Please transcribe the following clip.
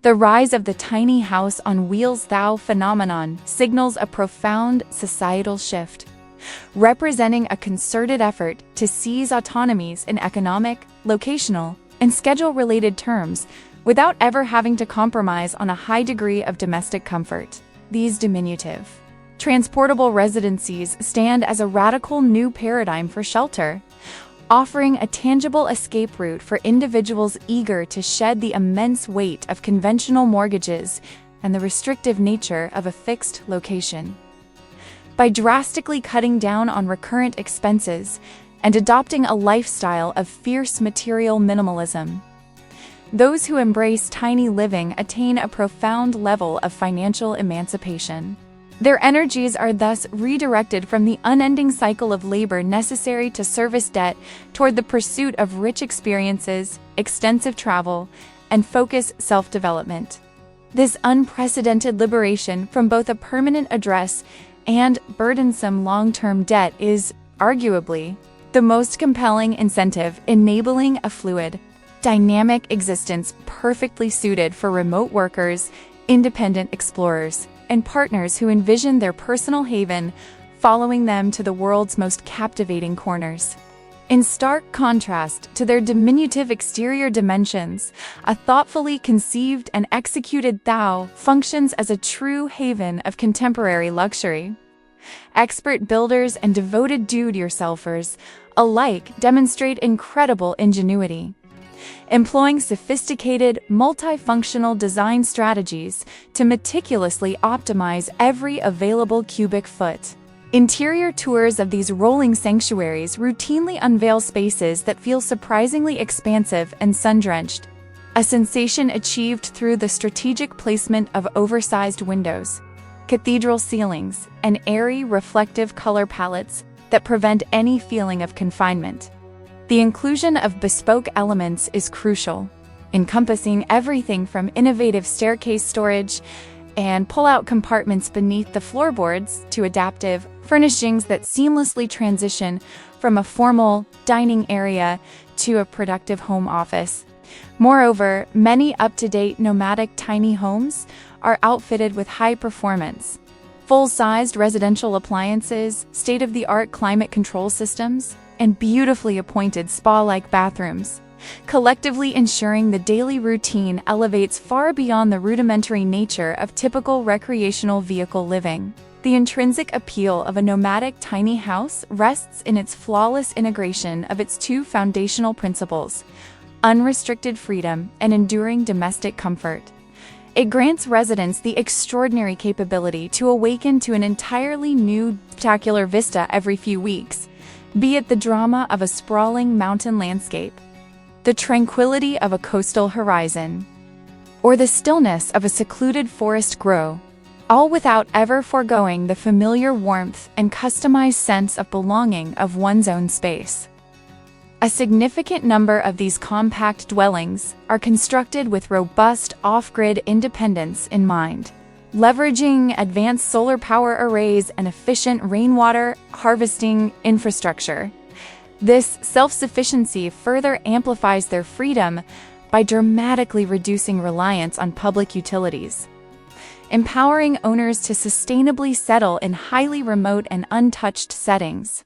The rise of the tiny house on wheels THOW phenomenon signals a profound societal shift, representing a concerted effort to seize autonomies in economic, locational, and schedule-related terms without ever having to compromise on a high degree of domestic comfort. These diminutive, transportable residencies stand as a radical new paradigm for shelter, offering a tangible escape route for individuals eager to shed the immense weight of conventional mortgages and the restrictive nature of a fixed location. By drastically cutting down on recurrent expenses and adopting a lifestyle of fierce material minimalism, those who embrace tiny living attain a profound level of financial emancipation. Their energies are thus redirected from the unending cycle of labor necessary to service debt toward the pursuit of rich experiences, extensive travel, and focused self-development. This unprecedented liberation from both a permanent address and burdensome long-term debt is, arguably, the most compelling incentive enabling a fluid, dynamic existence perfectly suited for remote workers, independent explorers, and partners who envision their personal haven following them to the world's most captivating corners. In stark contrast to their diminutive exterior dimensions, a thoughtfully conceived and executed THOW functions as a true haven of contemporary luxury. Expert builders and devoted do-it-yourselfers alike demonstrate incredible ingenuity, employing sophisticated, multifunctional design strategies to meticulously optimize every available cubic foot. Interior tours of these rolling sanctuaries routinely unveil spaces that feel surprisingly expansive and sun-drenched, a sensation achieved through the strategic placement of oversized windows, cathedral ceilings, and airy, reflective color palettes that prevent any feeling of confinement. The inclusion of bespoke elements is crucial, encompassing everything from innovative staircase storage and pull-out compartments beneath the floorboards to adaptive furnishings that seamlessly transition from a formal dining area to a productive home office. Moreover, many up-to-date nomadic tiny homes are outfitted with high-performance, full-sized residential appliances, state-of-the-art climate control systems, and beautifully appointed spa-like bathrooms, collectively ensuring the daily routine elevates far beyond the rudimentary nature of typical recreational vehicle living. The intrinsic appeal of a nomadic tiny house rests in its flawless integration of its two foundational principles: unrestricted freedom and enduring domestic comfort. It grants residents the extraordinary capability to awaken to an entirely new, spectacular vista every few weeks, be it the drama of a sprawling mountain landscape, the tranquility of a coastal horizon, or the stillness of a secluded forest grove, all without ever foregoing the familiar warmth and customized sense of belonging of one's own space. A significant number of these compact dwellings are constructed with robust off-grid independence in mind, leveraging advanced solar power arrays and efficient rainwater harvesting infrastructure. This self-sufficiency further amplifies their freedom by dramatically reducing reliance on public utilities, empowering owners to sustainably settle in highly remote and untouched settings.